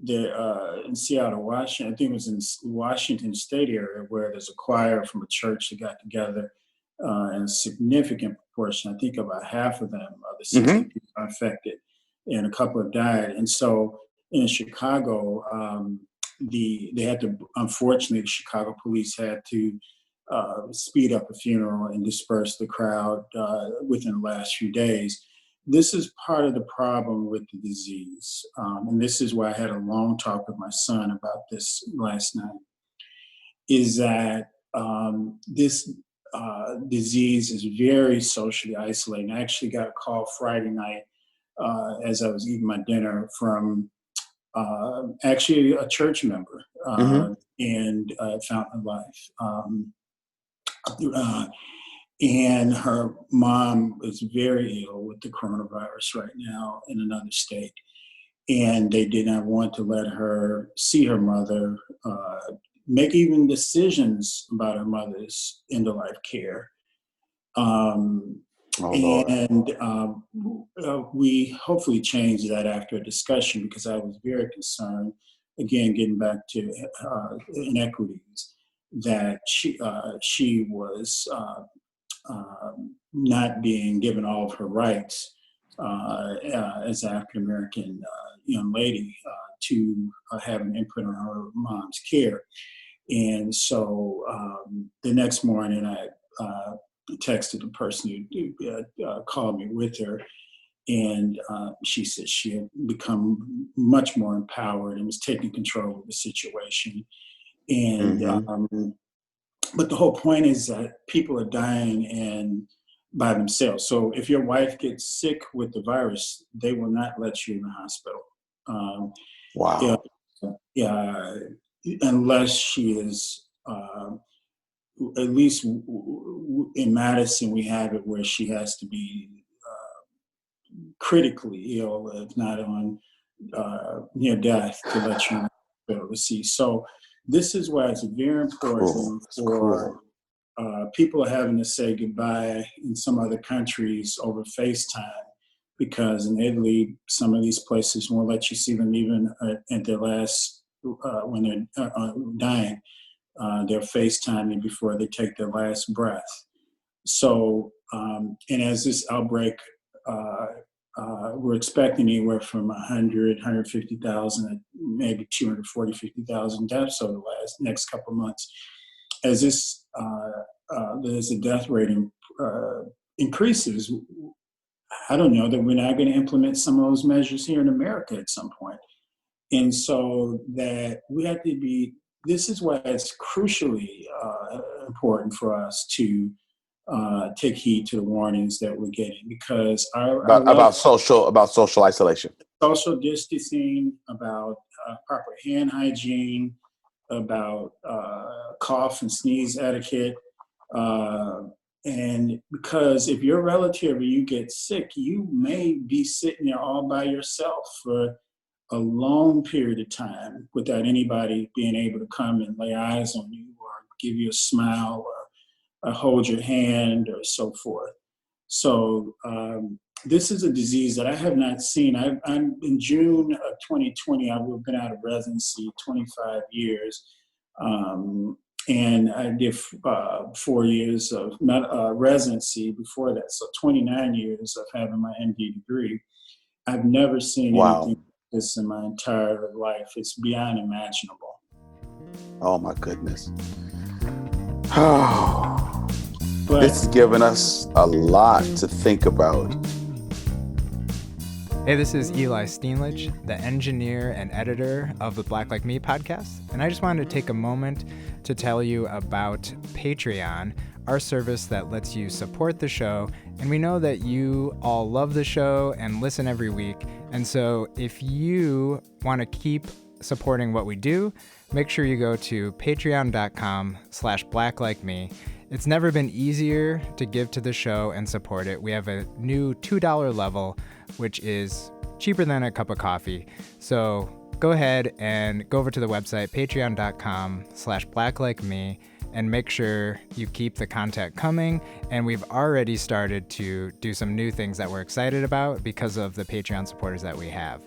D: in Seattle, Washington. I think it was in Washington State area where there's a choir from a church that got together, and a significant proportion, I think about half of them, the 60 people are infected, and a couple have died. And so in Chicago, they had to, unfortunately, the Chicago police had to speed up a funeral and disperse the crowd within the last few days. This is part of the problem with the disease. And this is why I had a long talk with my son about this last night, is that this disease is very socially isolating. I actually got a call Friday night as I was eating my dinner from actually a church member and Fountain of Life. And her mom is very ill with the coronavirus right now in another state. And they did not want to let her see her mother, make even decisions about her mother's end-of-life care. We hopefully changed that after a discussion, because I was very concerned, again, getting back to inequities, that she was not being given all of her rights as an African-American young lady to have an input on her mom's care. And so the next morning I texted the person who called me with her, and she said she had become much more empowered and was taking control of the situation. And but the whole point is that people are dying and by themselves. So if your wife gets sick with the virus, they will not let you in the hospital.
A: Wow.
D: Unless she is, at least in Madison, we have it where she has to be critically ill, if not on near death, to let you know, to see. So this is why it's very important for people are having to say goodbye in some other countries over FaceTime, because in Italy, some of these places won't let you see them even at their last, when they're dying. They're FaceTiming before they take their last breath. So, and as this outbreak, we're expecting anywhere from 100, 150,000, maybe 240, 50,000 deaths over the next couple of months. As this, as the death rate increases, I don't know that we're not going to implement some of those measures here in America at some point. And so that we have to be, this is why it's crucially important for us to take heed to the warnings that we're getting, because
A: about social isolation,
D: social distancing, about proper hand hygiene, about cough and sneeze etiquette. And because if you're a relative or you get sick, you may be sitting there all by yourself for a long period of time without anybody being able to come and lay eyes on you or give you a smile or hold your hand or so forth. So this is a disease that I have not seen. I'm in June of 2020, I would have been out of residency 25 years. And I did 4 years of residency before that. So 29 years of having my MD degree. I've never seen anything like this in my entire life. It's beyond imaginable.
A: Oh my goodness. But this has given us a lot to think about.
E: Hey, this is Eli Steenlich, the engineer and editor of the Black Like Me podcast, and I just wanted to take a moment to tell you about Patreon, our service that lets you support the show. And we know that you all love the show and listen every week, and so if you want to keep supporting what we do, make sure you go to patreon.com/blacklikeme. It's never been easier to give to the show and support it. We have a new $2 level, which is cheaper than a cup of coffee. So go ahead and go over to the website, patreon.com/blacklikeme, and make sure you keep the content coming. And we've already started to do some new things that we're excited about because of the Patreon supporters that we have.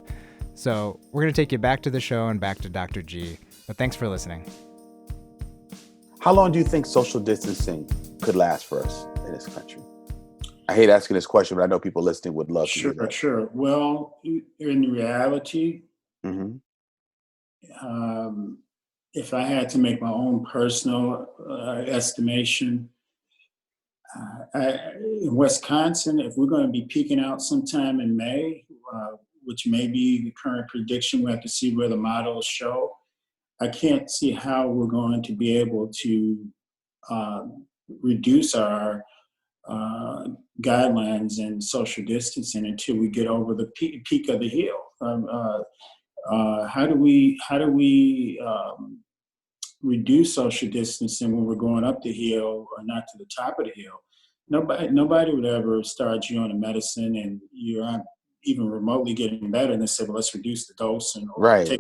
E: So we're going to take you back to the show and back to Dr. G. But thanks for listening.
A: How long do you think social distancing could last for us in this country? I hate asking this question, but I know people listening would love to hear that.
D: Sure. Well, in reality,
A: Mm-hmm.
D: If I had to make my own personal estimation, in Wisconsin, if we're going to be peaking out sometime in May, which may be the current prediction, we have to see where the models show. I can't see how we're going to be able to reduce our guidelines and social distancing until we get over the peak of the hill. How do we reduce social distancing when we're going up the hill or not to the top of the hill? Nobody would ever start you on a medicine and you're not even remotely getting better and they say, well, let's reduce the dose and
A: Right.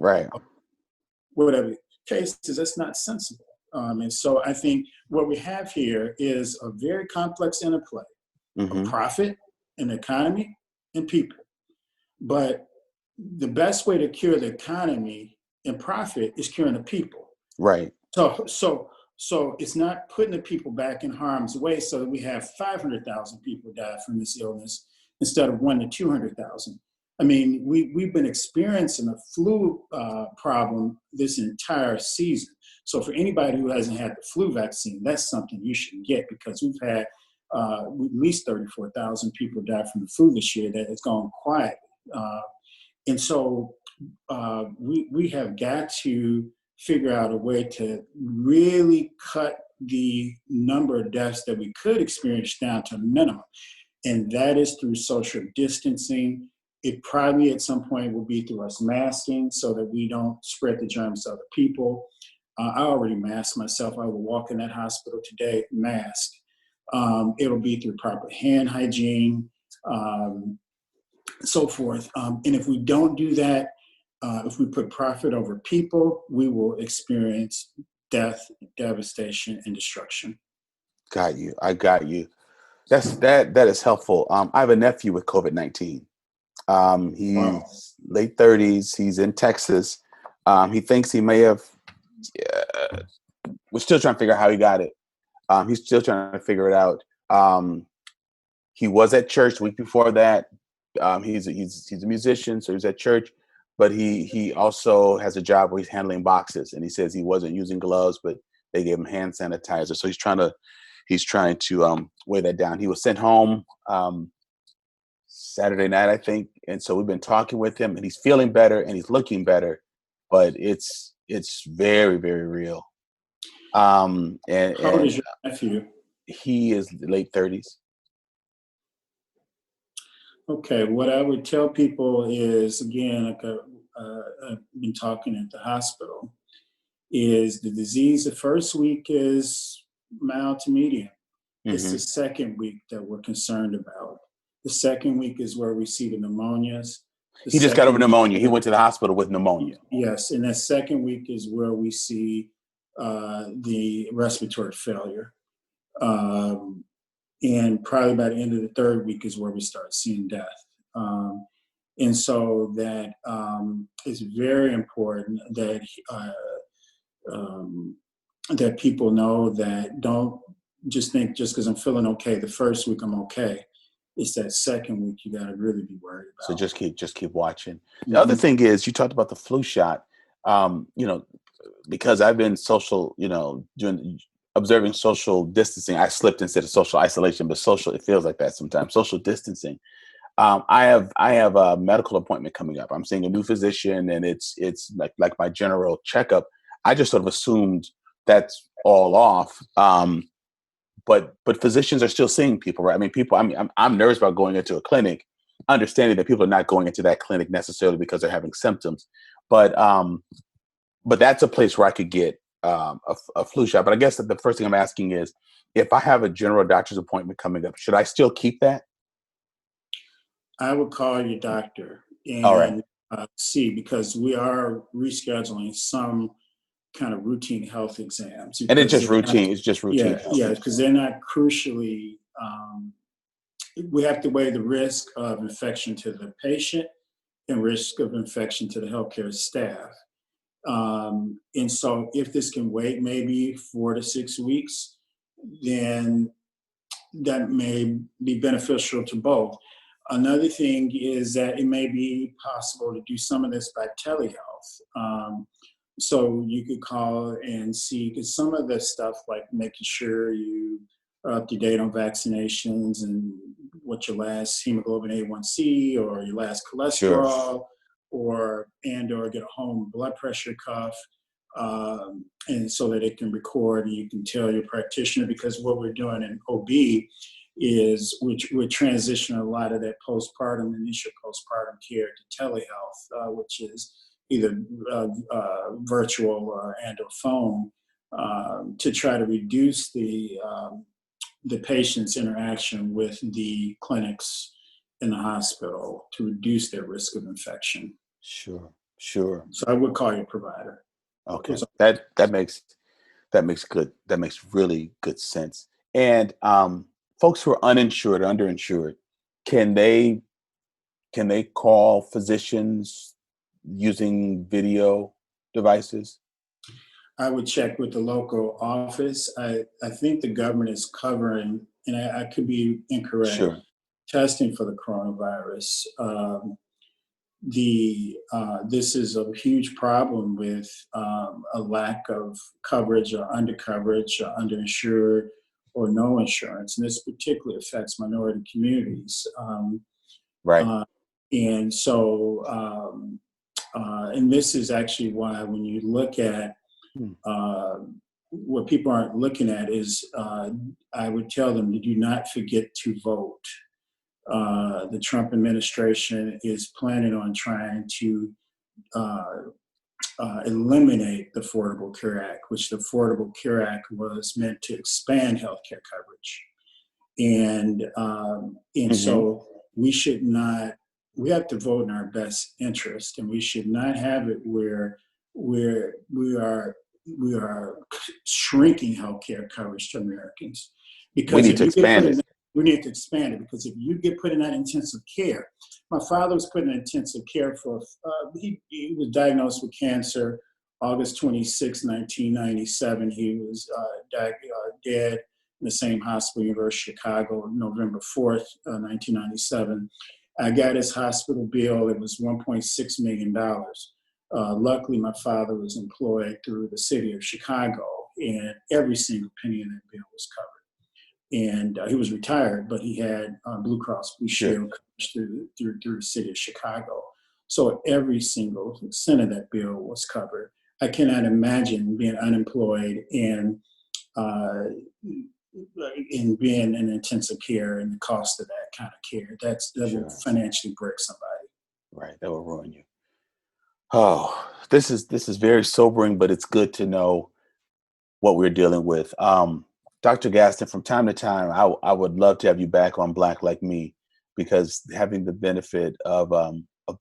D: Whatever the case is. That's not sensible. And so I think what we have here is a very complex interplay of profit and economy and people. But the best way to cure the economy and profit is curing the people.
A: Right.
D: So it's not putting the people back in harm's way so that we have 500,000 people die from this illness instead of 100,000 to 200,000. I mean, we've been experiencing a flu problem this entire season. So for anybody who hasn't had the flu vaccine, that's something you should get because we've had at least 34,000 people die from the flu this year that has gone quiet. And so we have got to figure out a way to really cut the number of deaths that we could experience down to a minimum. And that is through social distancing. It probably at some point will be through us masking so that we don't spread the germs to other people. I already masked myself. I will walk in that hospital today masked. It'll be through proper hand hygiene, so forth. And if we don't do that, if we put profit over people, we will experience death, devastation, and destruction.
A: Got you. I got you. That is helpful. I have a nephew with COVID-19. He's late 30s. He's in Texas. He thinks he may have. We're still trying to figure out how he got it. He's still trying to figure it out. He was at church the week before that. He's a musician, so he was at church. But he also has a job where he's handling boxes, and he says he wasn't using gloves, but they gave him hand sanitizer. So he's trying to weigh that down. He was sent home Saturday night, I think, and so we've been talking with him, and he's feeling better and he's looking better, but it's very, very real. And
D: how old is your nephew?
A: He is late 30s.
D: Okay, what I would tell people is, again, like I've been talking at the hospital, is the disease, the first week is mild to medium. It's the second week that we're concerned about. The second week is where we see the pneumonias.
A: He just got over pneumonia. He went to the hospital with pneumonia.
D: Yes, and that second week is where we see the respiratory failure. And probably by the end of the third week is where we start seeing death. And so that it's very important that that people know that don't just think just because I'm feeling okay the first week I'm okay. It's that second week you got to really be worried about.
A: So just keep watching. The other thing is you talked about the flu shot. Because I've been social, observing social distancing. I slipped instead of social isolation, but social, it feels like that sometimes. Social distancing. I have a medical appointment coming up. I'm seeing a new physician, and it's like my general checkup. I just sort of assumed that's all off. But physicians are still seeing people, right? I mean, I'm nervous about going into a clinic, understanding that people are not going into that clinic necessarily because they're having symptoms. But that's a place where I could get a flu shot. But I guess that the first thing I'm asking is, if I have a general doctor's appointment coming up, should I still keep that?
D: I would call your doctor and see, because we are rescheduling some kind of routine health exams.
A: And it's just routine. It's just routine.
D: Yeah, because they're not crucially. We have to weigh the risk of infection to the patient and risk of infection to the healthcare staff. And so if this can wait maybe 4 to 6 weeks, then that may be beneficial to both. Another thing is that it may be possible to do some of this by telehealth. So you could call and see, because some of the stuff like making sure you are up to date on vaccinations and what your last hemoglobin A1C or your last
A: Sure.
D: cholesterol, or get a home blood pressure cuff, and so that it can record and you can tell your practitioner. Because what we're doing in OB is we're transitioning a lot of that initial postpartum care to telehealth, which is either virtual and or phone, to try to reduce the patient's interaction with the clinics in the hospital, to reduce their risk of infection.
A: Sure. Sure.
D: So I would call your provider.
A: Okay. That makes really good sense. And folks who are uninsured, underinsured, can they call physicians using video devices?
D: I would check with the local office. I think the government is covering, and I could be incorrect,
A: Sure.
D: testing for the coronavirus. This is a huge problem with a lack of coverage or undercoverage or underinsured or no insurance. And this particularly affects minority communities.
A: Right.
D: And so, and this is actually why when you look at what people aren't looking at is, I would tell them to do not forget to vote. The Trump administration is planning on trying to eliminate the Affordable Care Act, which the Affordable Care Act was meant to expand healthcare coverage. And so we should not, we have to vote in our best interest, and we should not have it where we are shrinking healthcare coverage to Americans. Because
A: we need to expand it.
D: We need to expand it, because if you get put in that intensive care, my father was put in intensive care for, he was diagnosed with cancer August 26, 1997. He was dead in the same hospital, University of Chicago, November 4th, 1997. I got his hospital bill. It was $1.6 million. Luckily, my father was employed through the city of Chicago, and every single penny of that bill was covered. And he was retired, but he had Blue Cross Blue Shield coverage through the city of Chicago. So every single cent of that bill was covered. I cannot imagine being unemployed and being in intensive care and the cost of that kind of care. That will financially break somebody.
A: Right, that will ruin you. Oh, this is very sobering, but it's good to know what we're dealing with. Dr. Gaston, from time to time, I would love to have you back on Black Like Me, because having the benefit of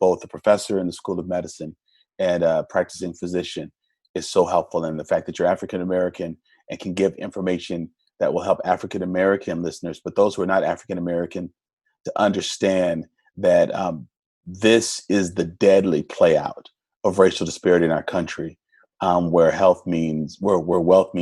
A: both a professor in the School of Medicine and a practicing physician is so helpful. And the fact that you're African American and can give information that will help African American listeners, but those who are not African American, to understand that this is the deadly play out of racial disparity in our country, where wealth means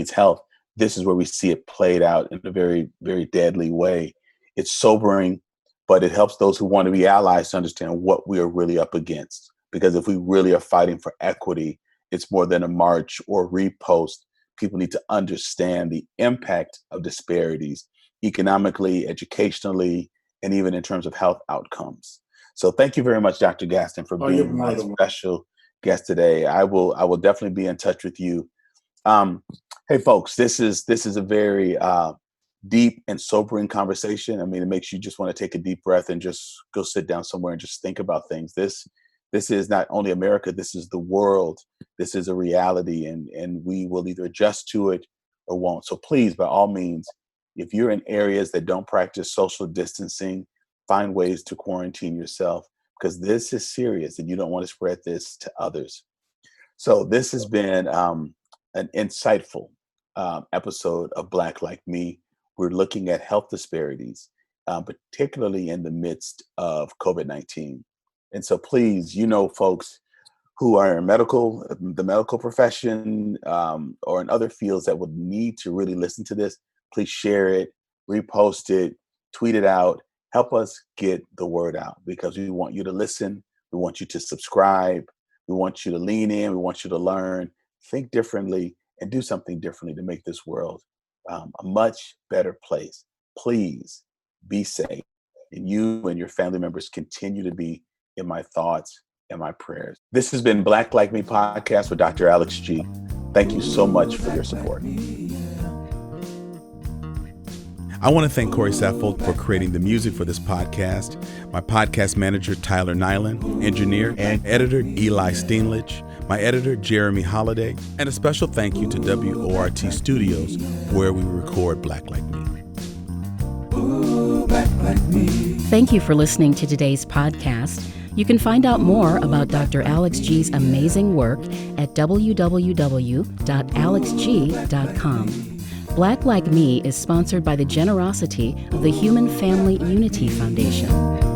A: health. This is where we see it played out in a very, very deadly way. It's sobering, but it helps those who want to be allies to understand what we are really up against. Because if we really are fighting for equity, it's more than a march or repost. People need to understand the impact of disparities economically, educationally, and even in terms of health outcomes. So thank you very much, Dr. Gaston, for being my special guest today. I will definitely be in touch with you. Hey, folks, this is a very deep and sobering conversation. I mean, it makes you just want to take a deep breath and just go sit down somewhere and just think about things. This is not only America, this is the world. This is a reality, and we will either adjust to it or won't. So please, by all means, if you're in areas that don't practice social distancing, find ways to quarantine yourself, because this is serious and you don't want to spread this to others. So this has been an insightful episode of Black Like Me. We're looking at health disparities, particularly in the midst of COVID-19. And so please, folks who are in the medical profession, or in other fields that would need to really listen to this, please share it, repost it, tweet it out. Help us get the word out, because we want you to listen. We want you to subscribe. We want you to lean in. We want you to learn, think differently, and do something differently to make this world a much better place. Please be safe. And you and your family members continue to be in my thoughts and my prayers. This has been Black Like Me Podcast with Dr. Alex G. Thank you so much for your support. I want to thank Corey Saffold for creating the music for this podcast, my podcast manager, Tyler Nyland, engineer and editor, Eli Steenlich, my editor, Jeremy Holliday, and a special thank you to WORT Studios, where we record Black Like Me.
B: Black like me.
C: Thank you for listening to today's podcast. You can find out more about Dr. Alex G's amazing work at www.alexg.com. Black Like Me is sponsored by the generosity of the Human Family Unity Foundation.